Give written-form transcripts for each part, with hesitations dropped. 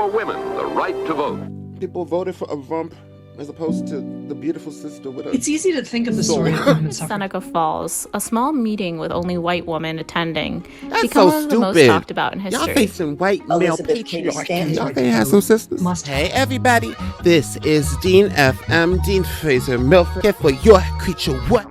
for women the right to vote. People voted for a rump as opposed to the beautiful sister with a... It's easy to think of the story of women's suffrage. Seneca Falls, a small meeting with only white women attending, That's become so one of the most stupid. talked about in history. Y'all facing white male Elizabeth patriarchy. Y'all can't have some sisters. Hey, everybody. This is Dean FM, Dean Fraser Milford, here for your creature what?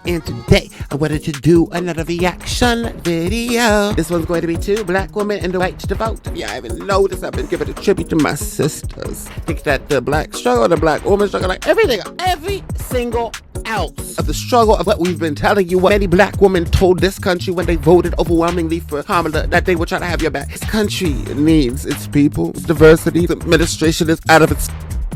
And today, I wanted to do another reaction video. This one's going to be two black women and the right to vote. If you haven't noticed, I've been giving a tribute to my sisters. I think that the black struggle, the black woman struggle, like everything, every single ounce of the struggle of what we've been telling you, what many black women told this country when they voted overwhelmingly for Kamala, that they were trying to have your back. This country needs its people, its diversity. The administration is out of its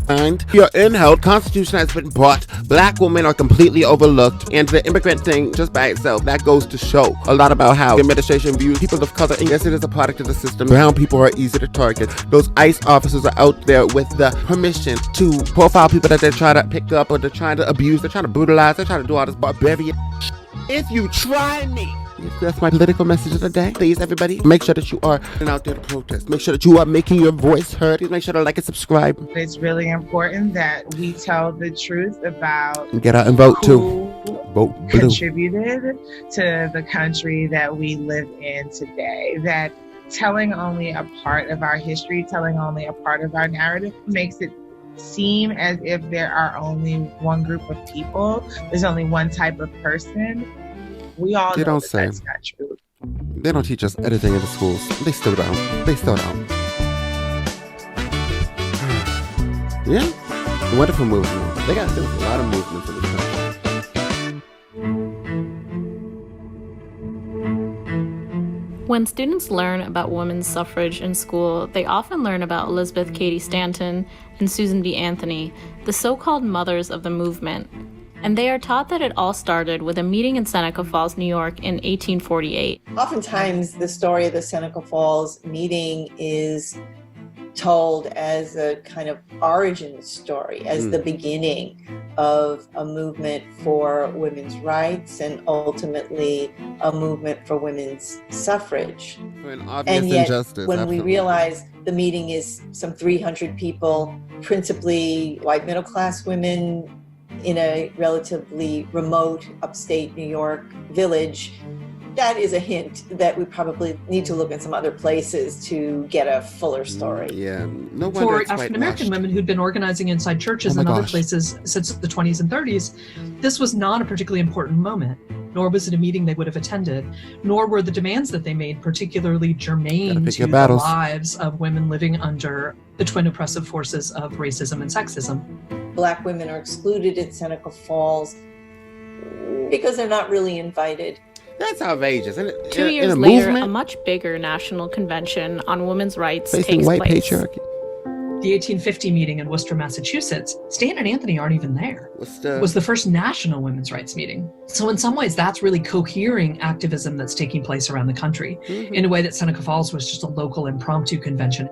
mind. Your in-health constitution has been brought. Black women are completely overlooked, and the immigrant thing just by itself, that goes to show a lot about how the administration views people of color. And yes, it is a product of the system. Brown people are easy to target. Those ICE officers are out there with the permission to profile people that they're trying to pick up, or they're trying to abuse, they're trying to brutalize, they're trying to do all this barbarian shit. If you try me. That's my political message of the day. Please, everybody, make sure that you are out there to protest. Make sure that you are making your voice heard. Please make sure to like and subscribe. It's really important that we tell the truth about and get out and vote too. Vote blue. Contributed to the country that we live in today. That telling only a part of our history, telling only a part of our narrative makes it seem as if there are only one group of people. There's only one type of person. We all know that that's not true. They don't teach us anything in the schools. They still don't. They still don't. Yeah? Wonderful movement. There was a lot of movements in this country. When students learn about women's suffrage in school, they often learn about Elizabeth Cady Stanton and Susan B. Anthony, the so-called mothers of the movement. And they are taught that it all started with a meeting in Seneca Falls, New York in 1848. Oftentimes, the story of the Seneca Falls meeting is told as a kind of origin story, as the beginning of a movement for women's rights and ultimately a movement for women's suffrage. For an obvious and yet, injustice, when absolutely. we realize the meeting is some 300 people, principally white middle-class women, in a relatively remote upstate New York village, that is a hint that we probably need to look at some other places to get a fuller story. Yeah, no wonder For African American women who'd been organizing inside churches and other places since the 20s and 30s, this was not a particularly important moment, nor was it a meeting they would have attended, nor were the demands that they made particularly germane to the lives of women living under the twin oppressive forces of racism and sexism. Black women are excluded at Seneca Falls because they're not really invited. That's outrageous. And 2 years later, a much bigger national convention on women's rights takes white place. Patriarchy. The 1850 meeting in Worcester, Massachusetts, Stanton and Anthony aren't even there. Worcester was the first national women's rights meeting. So in some ways, that's really cohering activism that's taking place around the country in a way that Seneca Falls was just a local impromptu convention.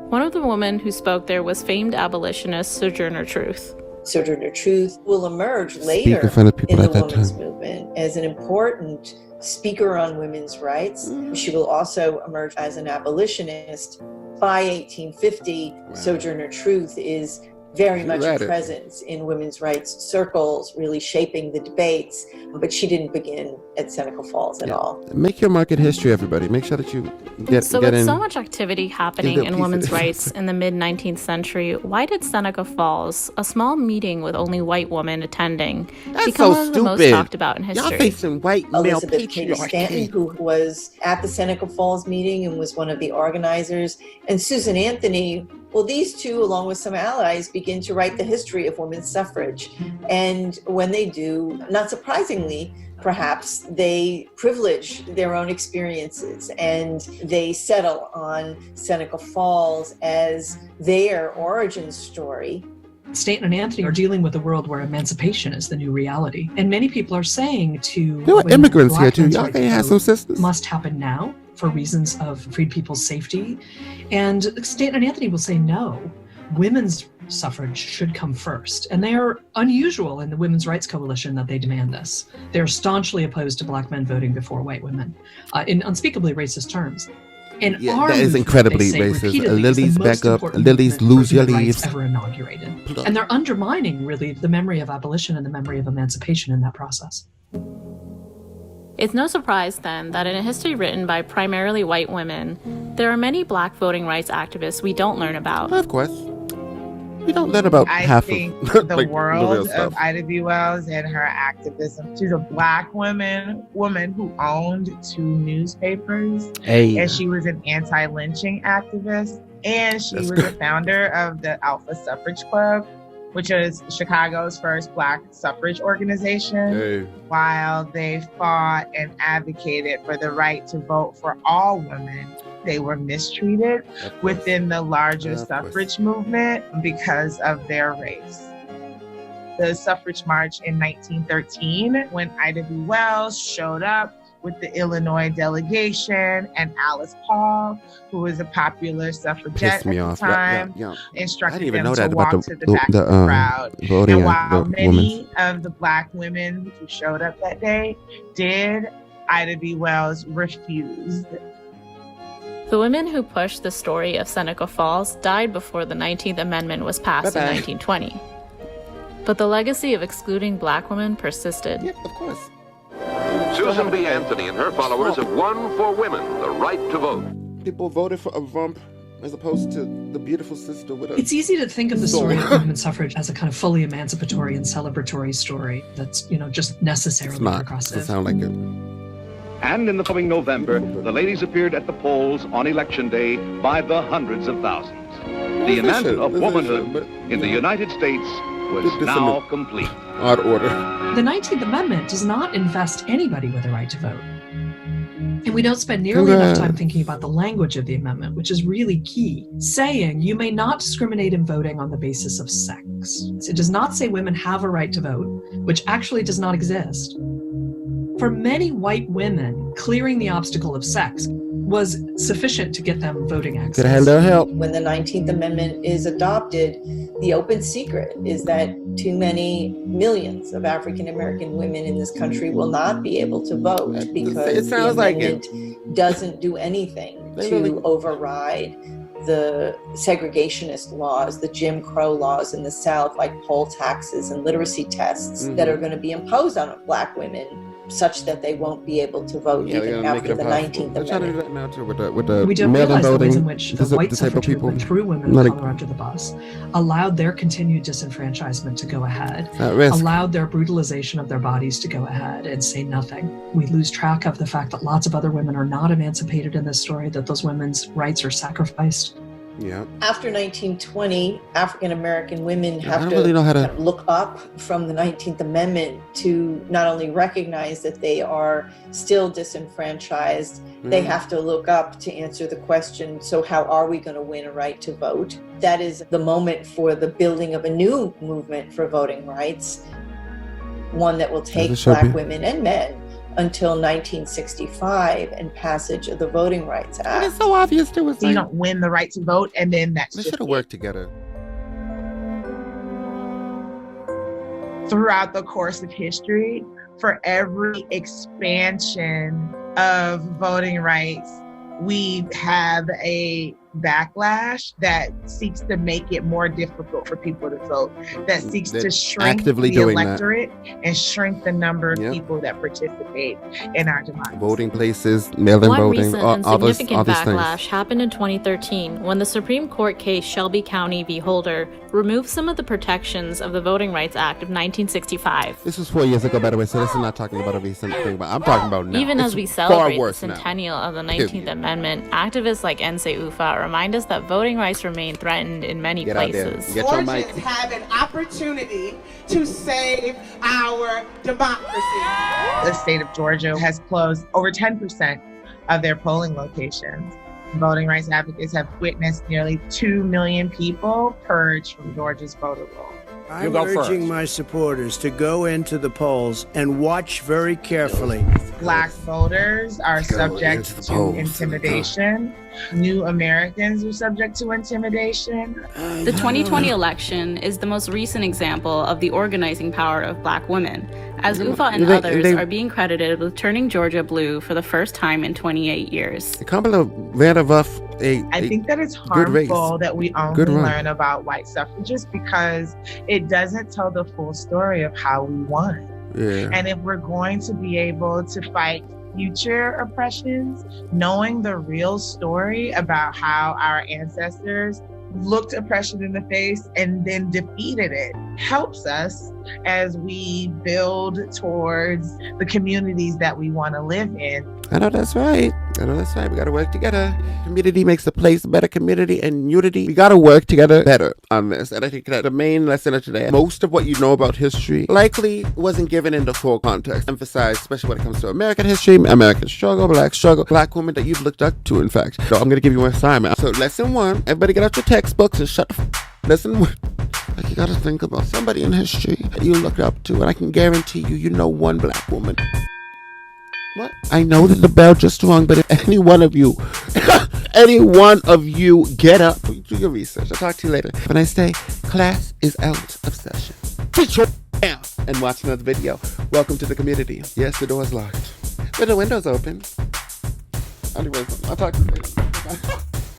One of the women who spoke there was famed abolitionist Sojourner Truth. Sojourner Truth will emerge later in the women's movement as an important speaker on women's rights. She will also emerge as an abolitionist. By 1850, Sojourner Truth is very much a presence in women's rights circles, really shaping the debates, but she didn't begin at Seneca Falls at all. Make your market history, everybody. Make sure that you get with in. So much activity happening in women's rights in the mid-19th century, why did Seneca Falls, a small meeting with only white women attending, become one of the most talked about in history? Y'all facing white male Elizabeth Cady Stanton, who was at the Seneca Falls meeting and was one of the organizers, and Susan Anthony. Well, these two, along with some allies, begin to write the history of women's suffrage. And when they do, not surprisingly, perhaps, they privilege their own experiences and they settle on Seneca Falls as their origin story. Stanton and Anthony are dealing with a world where emancipation is the new reality. And many people are saying to there are immigrants here too. Y'all can't have some sisters. Must happen now for reasons of freed people's safety. And Stanton and Anthony will say no. Women's suffrage should come first. And they are unusual in the Women's Rights Coalition that they demand this. They're staunchly opposed to black men voting before white women in unspeakably racist terms. And Yeah, our that is movement, incredibly they say racist. repeatedly, is the Lilies most back up, important lilies movement lose for your human rights leaves. ever inaugurated. And they're undermining, really, the memory of abolition and the memory of emancipation in that process. It's no surprise, then, that in a history written by primarily white women, there are many black voting rights activists we don't learn about. Of course. We don't learn about I half think of the like, world the real of stuff. Ida B. Wells and her activism. She's a black woman who owned 2 newspapers, and she was an anti-lynching activist, and she was a founder of the Alpha Suffrage Club, which is Chicago's first black suffrage organization. While they fought and advocated for the right to vote for all women, they were mistreated within the larger suffrage movement because of their race. The suffrage march in 1913, when Ida B. Wells showed up with the Illinois delegation, and Alice Paul, who was a popular suffragette at the time, instructed them to walk to the back of the crowd. And while many of the black women who showed up that day did, Ida B. Wells refused. The women who pushed the story of Seneca Falls died before the 19th Amendment was passed in 1920. But the legacy of excluding black women persisted. Yep, of course. Susan B. Anthony and her followers have won for women the right to vote. People voted for a rump as opposed to the beautiful sister with a... It's easy to think of the story of women's suffrage as a kind of fully emancipatory and celebratory story that's, just necessarily progressive. It doesn't sound like it. And in the coming November, the ladies appeared at the polls on Election Day by the hundreds of thousands. The amendment of womanhood in the United States was now complete. Odd order. The 19th Amendment does not invest anybody with a right to vote. And we don't spend nearly enough time thinking about the language of the amendment, which is really key, saying you may not discriminate in voting on the basis of sex. It does not say women have a right to vote, which actually does not exist. For many white women, clearing the obstacle of sex was sufficient to get them voting access. Could have their help. When the 19th Amendment is adopted, the open secret is that too many millions of African American women in this country will not be able to vote because the amendment doesn't do anything to override the segregationist laws, the Jim Crow laws in the South, like poll taxes and literacy tests that are going to be imposed on black women, such that they won't be able to vote even after the 19th Amendment. Trying to do that now too with the We don't realize the ways in which the white disabled suffrage movement threw women of color under the bus, allowed their continued disenfranchisement to go ahead, allowed their brutalization of their bodies to go ahead and say nothing. We lose track of the fact that lots of other women are not emancipated in this story, that those women's rights are sacrificed. Yeah. After 1920, African American women have really know how to kind of look up from the 19th Amendment to not only recognize that they are still disenfranchised, they have to look up to answer the question, so how are we going to win a right to vote? That is the moment for the building of a new movement for voting rights, one that will take black women and men until 1965 and passage of the Voting Rights Act. It's so obvious too. You don't win the right to vote, and then that's they should have worked together. Throughout the course of history, for every expansion of voting rights, we have a backlash that seeks to make it more difficult for people to vote, that seeks to shrink the electorate and shrink the number of people that participate in our democracy. Voting places, mail-in voting, One recent and significant backlash things happened in 2013 when the Supreme Court case Shelby County v. Holder removed some of the protections of the Voting Rights Act of 1965. This was 4 years ago, by the way, so this is not talking about a recent thing, but I'm talking about now. Even as we celebrate the centennial of the 19th Amendment, activists like Nse Ufa remind us that voting rights remain threatened in many places. Georgians have an opportunity to save our democracy. The state of Georgia has closed over 10% of their polling locations. Voting rights advocates have witnessed nearly 2 million people purge from Georgia's voter roll. I'm urging my supporters to go into the polls and watch very carefully. Black voters are subject to intimidation. New Americans are subject to intimidation. The 2020 election is the most recent example of the organizing power of Black women. as Ufa and others are being credited with turning Georgia blue for the first time in 28 years. I can't believe Vanderbuff. I think that it's harmful that we only learn about white suffragists because it doesn't tell the full story of how we won. Yeah. And if we're going to be able to fight future oppressions, knowing the real story about how our ancestors looked oppression in the face and then defeated it helps us as we build towards the communities that we want to live in. I know that's right. We got to work together. Community makes the place a better community, and unity. We got to work together better on this. And I think that the main lesson of today, most of what you know about history likely wasn't given in the full context, emphasized, especially when it comes to American history, American struggle, black women that you've looked up to, in fact. So I'm going to give you an assignment. So lesson 1, everybody get out your textbooks and shut the Lesson 1. Like, you got to think about somebody in history that you looked up to, and I can guarantee you know one black woman. What? I know that the bell just rung, but if any one of you get up, do your research. I'll talk to you later. Have a nice day. Class is out of session. Sit your down and watch another video. Welcome to the community. Yes, the door's locked, but the window's open. I'll talk to you later. Bye.